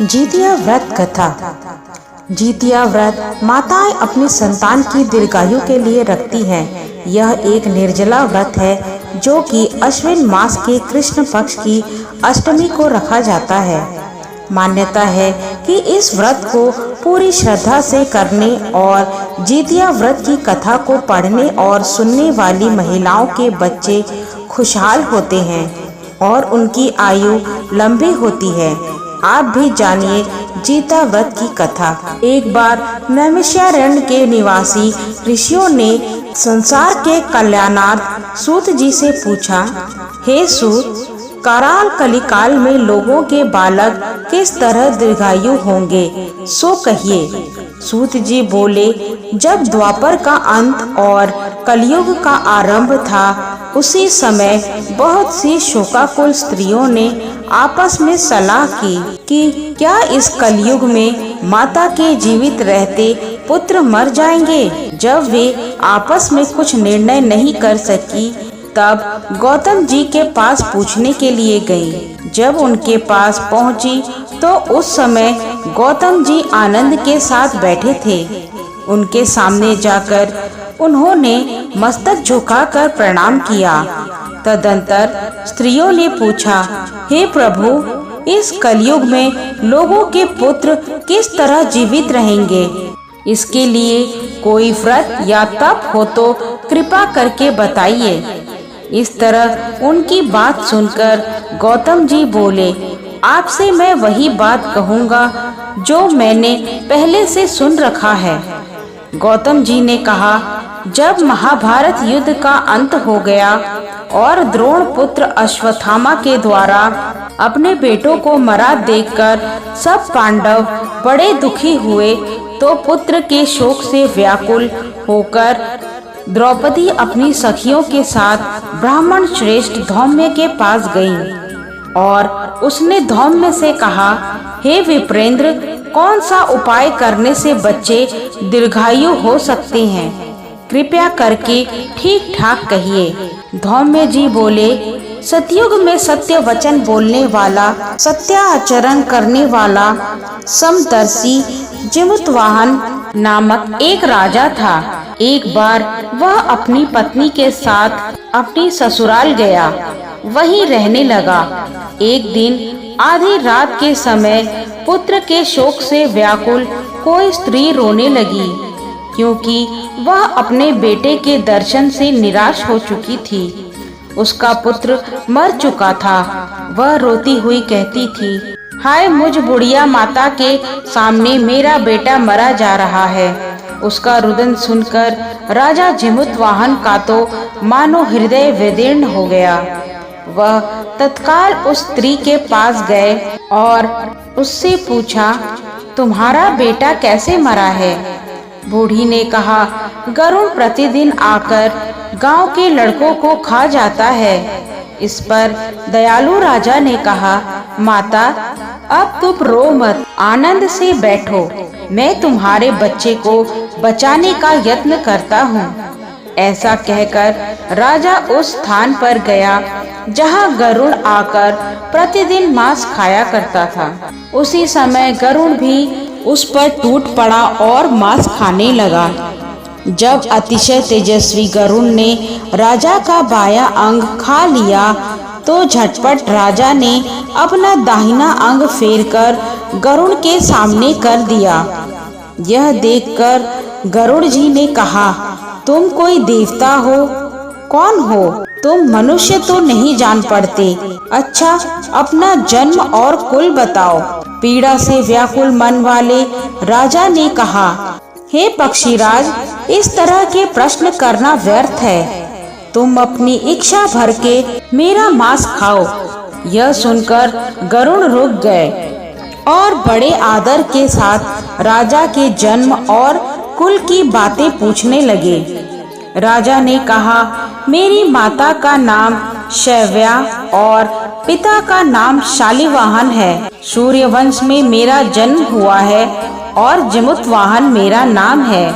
जितिया व्रत कथा। जितिया व्रत माताएं अपनी संतान की दीर्घायु के लिए रखती हैं। यह एक निर्जला व्रत है जो कि अश्विन मास के कृष्ण पक्ष की अष्टमी को रखा जाता है। मान्यता है कि इस व्रत को पूरी श्रद्धा से करने और जितिया व्रत की कथा को पढ़ने और सुनने वाली महिलाओं के बच्चे खुशहाल होते हैं और उनकी आयु लंबी होती है। आप भी जानिए जितिया व्रत की कथा। एक बार नैमिषारण्य के निवासी ऋषियों ने संसार के कल्याणार्थ सूत जी से पूछा, हे सूत, कराल कलिकाल में लोगों के बालक किस तरह दीर्घायु होंगे, सो कहिए। सूत जी बोले, जब द्वापर का अंत और कलयुग का आरंभ था, उसी समय बहुत सी शोकाकुल स्त्रियों ने आपस में सलाह की कि क्या इस कलयुग में माता के जीवित रहते पुत्र मर जाएंगे। जब वे आपस में कुछ निर्णय नहीं कर सकी, तब गौतम जी के पास पूछने के लिए गई। जब उनके पास पहुंची तो उस समय गौतम जी आनंद के साथ बैठे थे। उनके सामने जाकर उन्होंने मस्तक झुकाकर प्रणाम किया। तदंतर स्त्रियों ने पूछा, हे प्रभु, इस कलयुग में लोगों के पुत्र किस तरह जीवित रहेंगे? इसके लिए कोई व्रत या तप हो तो कृपा करके बताइए। इस तरह उनकी बात सुनकर गौतम जी बोले, आपसे मैं वही बात कहूँगा जो मैंने पहले से सुन रखा है। गौतम जी ने कहा, जब महाभारत युद्ध का अंत हो गया और द्रोण पुत्र अश्वत्थामा के द्वारा अपने बेटों को मरा देखकर सब पांडव बड़े दुखी हुए, तो पुत्र के शोक से व्याकुल होकर द्रौपदी अपनी सखियों के साथ ब्राह्मण श्रेष्ठ धौम्य के पास गई और उसने धौम्य से कहा, हे विप्रेंद्र, कौन सा उपाय करने से बच्चे दीर्घायु हो सकते हैं? कृपया करके ठीक ठाक कहिए। धौम्य जी बोले, सतयुग में सत्य वचन बोलने वाला, सत्याचरण करने वाला समदर्शी जिमुतवाहन नामक एक राजा था। एक बार वह अपनी पत्नी के साथ अपनी ससुराल गया, वहीं रहने लगा। एक दिन आधी रात के समय पुत्र के शोक से व्याकुल कोई स्त्री रोने लगी, क्योंकि वह अपने बेटे के दर्शन से निराश हो चुकी थी। उसका पुत्र मर चुका था। वह रोती हुई कहती थी, हाय, मुझ बुढ़िया माता के सामने मेरा बेटा मरा जा रहा है। उसका रुदन सुनकर राजा जिमुतवाहन का तो मानो हृदय विदीर्ण हो गया। वह तत्काल उस स्त्री के पास गए और उससे पूछा, तुम्हारा बेटा कैसे मरा है? बूढ़ी ने कहा, गरुड़ प्रतिदिन आकर गांव के लड़कों को खा जाता है। इस पर दयालु राजा ने कहा, माता, अब तुम रो मत, आनंद से बैठो। मैं तुम्हारे बच्चे को बचाने का यत्न करता हूँ। ऐसा कहकर राजा उस स्थान पर गया जहाँ गरुड़ आकर प्रतिदिन मांस खाया करता था। उसी समय गरुड़ भी उस पर टूट पड़ा और मांस खाने लगा। जब अतिशय तेजस्वी गरुड़ ने राजा का बायां अंग खा लिया, तो झटपट राजा ने अपना दाहिना अंग फेरकर गरुड़ के सामने कर दिया। यह देखकर गरुड़ जी ने कहा, तुम कोई देवता हो? कौन हो तुम? मनुष्य तो नहीं जान पड़ते। अच्छा, अपना जन्म और कुल बताओ। पीड़ा से व्याकुल मन वाले राजा ने कहा, हे पक्षीराज, इस तरह के प्रश्न करना व्यर्थ है। तुम अपनी इच्छा भर के मेरा मांस खाओ। यह सुनकर गरुड़ रुक गए और बड़े आदर के साथ राजा के जन्म और कुल की बातें पूछने लगे। राजा ने कहा, मेरी माता का नाम शैव्या और पिता का नाम शालिवाहन है। सूर्यवंश में मेरा जन्म हुआ है और जिमुतवाहन मेरा नाम है।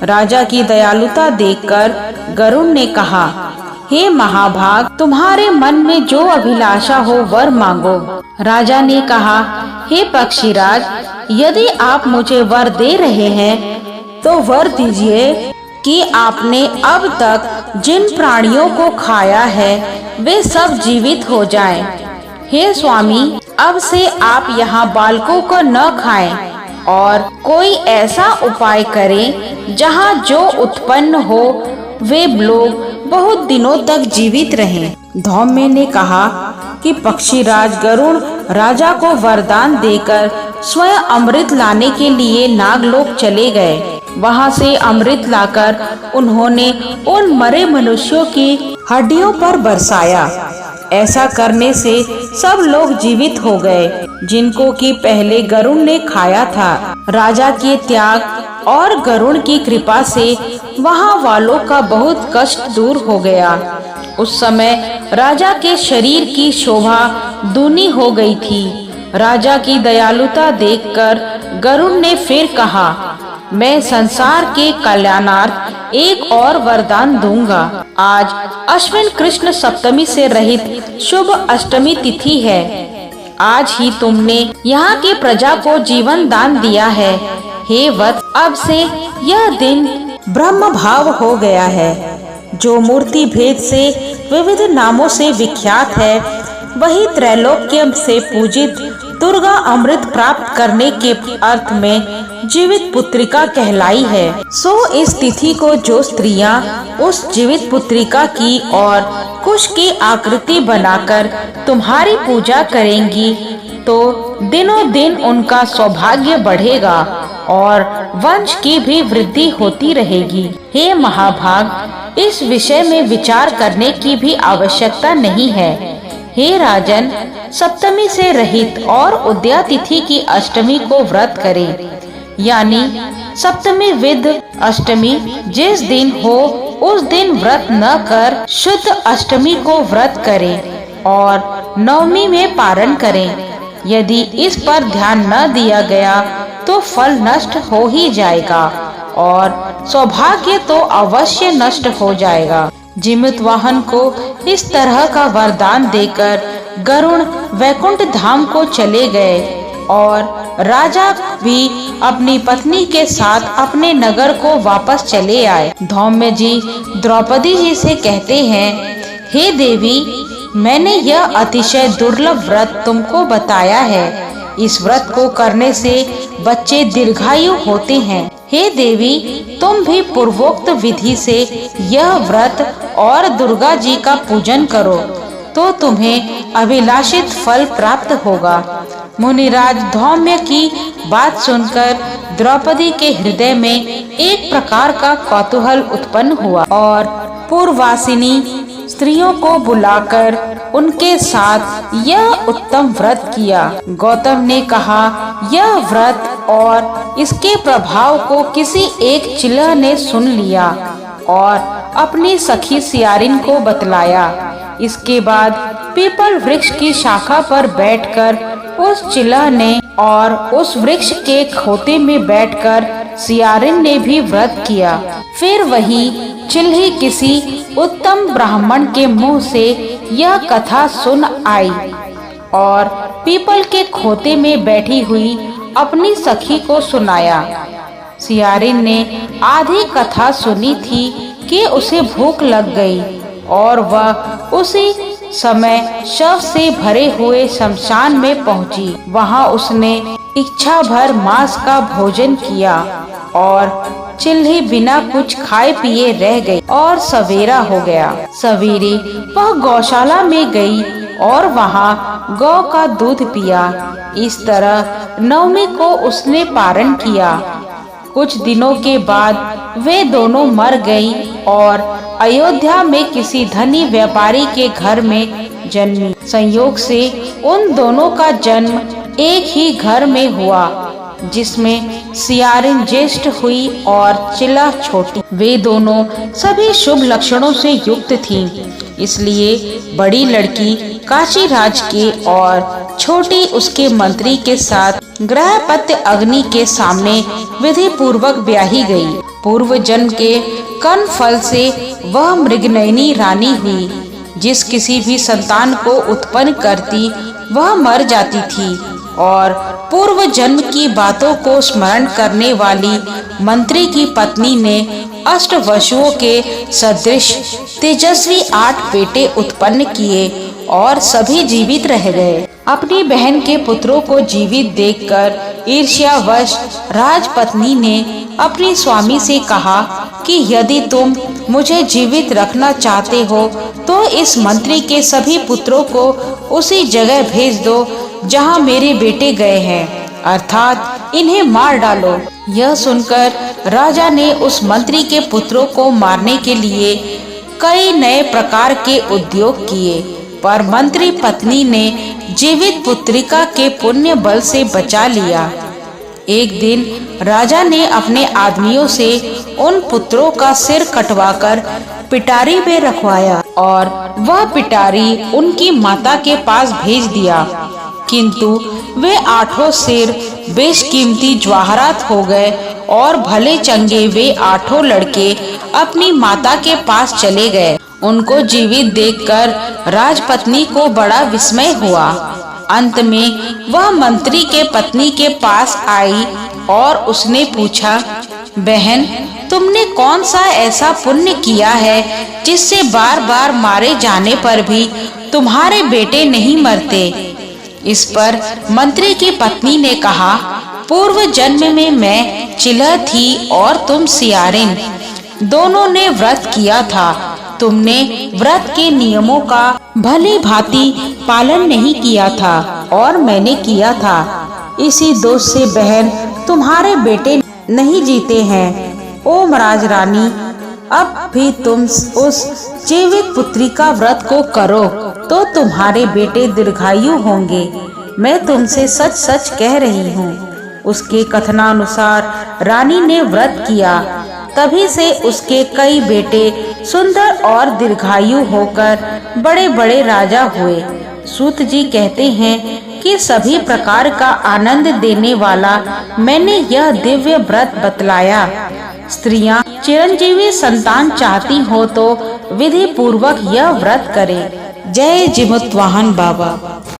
राजा की दयालुता देखकर गरुड़ ने कहा, हे महाभाग, तुम्हारे मन में जो अभिलाषा हो वर मांगो। राजा ने कहा, हे पक्षीराज, यदि आप मुझे वर दे रहे हैं तो वर दीजिए कि आपने अब तक जिन प्राणियों को खाया है वे सब जीवित हो जाएं। हे स्वामी, अब से आप यहाँ बालकों को न खाएं और कोई ऐसा उपाय करें जहाँ जो उत्पन्न हो वे लोग बहुत दिनों तक जीवित रहें। धौम्य ने कहा कि पक्षीराज गरुड़ राजा को वरदान देकर स्वयं अमृत लाने के लिए नागलोक चले गए। वहां से अमृत लाकर उन्होंने उन मरे मनुष्यों की हड्डियों पर बरसाया। ऐसा करने से सब लोग जीवित हो गए जिनको कि पहले गरुड़ ने खाया था। राजा के त्याग और गरुड़ की कृपा से वहां वालों का बहुत कष्ट दूर हो गया। उस समय राजा के शरीर की शोभा दूनी हो गई थी। राजा की दयालुता देखकर गरुड़ ने फिर कहा, मैं संसार के कल्याणार्थ एक और वरदान दूंगा। आज अश्विन कृष्ण सप्तमी से रहित शुभ अष्टमी तिथि है। आज ही तुमने यहाँ की प्रजा को जीवन दान दिया है। हे वत्स, अब से यह दिन ब्रह्म भाव हो गया है। जो मूर्ति भेद से विविध नामों से विख्यात है वही त्रैलोक्य से पूजित दुर्गा अमृत प्राप्त करने के अर्थ में जीवित पुत्रिका कहलाई है। सो इस तिथि को जो स्त्रियां उस जीवित पुत्रिका की और कुश की आकृति बनाकर तुम्हारी पूजा करेंगी तो दिनों दिन उनका सौभाग्य बढ़ेगा और वंश की भी वृद्धि होती रहेगी। हे महाभाग, इस विषय में विचार करने की भी आवश्यकता नहीं है। हे राजन, सप्तमी से रहित और उदया तिथि की अष्टमी को व्रत करें, यानी सप्तमी विद अष्टमी जिस दिन हो उस दिन व्रत न कर शुद्ध अष्टमी को व्रत करें और नवमी में पारण करें। यदि इस पर ध्यान न दिया गया तो फल नष्ट हो ही जाएगा और सौभाग्य तो अवश्य नष्ट हो जाएगा। जीवित वाहन को इस तरह का वरदान देकर गरुड़ वैकुंठ धाम को चले गए और राजा भी अपनी पत्नी के साथ अपने नगर को वापस चले आए। धौम्य जी द्रौपदी जी से कहते हैं, हे देवी, मैंने यह अतिशय दुर्लभ व्रत तुमको बताया है। इस व्रत को करने से बच्चे दीर्घायु होते हैं। हे देवी, तुम भी पूर्वोक्त विधि से यह व्रत और दुर्गा जी का पूजन करो तो तुम्हें अभिलाषित फल प्राप्त होगा। मुनिराज धौम्य की बात सुनकर द्रौपदी के हृदय में एक प्रकार का कौतूहल उत्पन्न हुआ और पूर्ववासिनी स्त्रियों को बुलाकर उनके साथ यह उत्तम व्रत किया। गौतम ने कहा, यह व्रत और इसके प्रभाव को किसी एक चिल्ह ने सुन लिया और अपनी सखी सियारिन को बतलाया। इसके बाद पीपल वृक्ष की शाखा पर बैठकर उस चिल्ह ने और उस वृक्ष के खोते में बैठकर सियारिन ने भी व्रत किया। फिर वही चिल्ही किसी उत्तम ब्राह्मण के मुंह से यह कथा सुन आई और पीपल के खोते में बैठी हुई अपनी सखी को सुनाया। सियारिन ने आधी कथा सुनी थी कि उसे भूख लग गई और वह उसी समय शव से भरे हुए शमशान में पहुंची। वहां उसने इच्छा भर मांस का भोजन किया और चिल्ही बिना कुछ खाए पिए रह गई और सवेरा हो गया। सवेरे वह गौशाला में गई और वहां गौ का दूध पिया। इस तरह नवमी को उसने पारण किया। कुछ दिनों के बाद वे दोनों मर गईं और अयोध्या में किसी धनी व्यापारी के घर में जन्मी। संयोग से उन दोनों का जन्म एक ही घर में हुआ, जिसमें सियारिन ज्येष्ठ हुई और चिल्ला छोटी। वे दोनों सभी शुभ लक्षणों से युक्त थीं, इसलिए बड़ी लड़की काशी राज के और छोटी उसके मंत्री के साथ गृहपत्य अग्नि के सामने विधि पूर्वक ब्याही गई। पूर्व जन्म के कर्म फल से वह मृगनयनी रानी हुई। जिस किसी भी संतान को उत्पन्न करती वह मर जाती थी और पूर्व जन्म की बातों को स्मरण करने वाली मंत्री की पत्नी ने अष्टवसुओं के सदृश तेजस्वी 8 बेटे उत्पन्न किए और सभी जीवित रह गए। अपनी बहन के पुत्रों को जीवित देखकर ईर्ष्यावश राजपत्नी ने अपने स्वामी से कहा कि यदि तुम मुझे जीवित रखना चाहते हो तो इस मंत्री के सभी पुत्रों को उसी जगह भेज दो जहां मेरे बेटे गए हैं, अर्थात इन्हें मार डालो। यह सुनकर राजा ने उस मंत्री के पुत्रों को मारने के लिए कई नए प्रकार के उद्योग किए, पर मंत्री पत्नी ने जीवित पुत्रिका के पुण्य बल से बचा लिया। एक दिन राजा ने अपने आदमियों से उन पुत्रों का सिर कटवाकर पिटारी में रखवाया और वह पिटारी उनकी माता के पास भेज दिया, किंतु वे 8 सिर बेशकीमती जवाहरात हो गए और भले चंगे वे 8 लड़के अपनी माता के पास चले गए। उनको जीवित देखकर राजपत्नी को बड़ा विस्मय हुआ। अंत में वह मंत्री के पत्नी के पास आई और उसने पूछा, बहन, तुमने कौन सा ऐसा पुण्य किया है जिससे बार बार मारे जाने पर भी तुम्हारे बेटे नहीं मरते? इस पर मंत्री की पत्नी ने कहा, पूर्व जन्म में मैं चिल्ह थी और तुम सियारिन, दोनों ने व्रत किया था। तुमने व्रत के नियमों का भली भांति पालन नहीं किया था और मैंने किया था। इसी दोष से बहन तुम्हारे बेटे नहीं जीते हैं। ओ महारानी, अब भी तुम उस जीवित पुत्री का व्रत को करो तो तुम्हारे बेटे दीर्घायु होंगे। मैं तुमसे सच सच कह रही हूँ। उसके कथनानुसार रानी ने व्रत किया, तभी से उसके कई बेटे सुंदर और दीर्घायु होकर बड़े बड़े राजा हुए। सूत जी कहते हैं कि सभी प्रकार का आनंद देने वाला मैंने यह दिव्य व्रत बतलाया। स्त्रियां चिरंजीवी संतान चाहती हो तो विधि पूर्वक यह व्रत करें। जय जिमुतवाहन बाबा।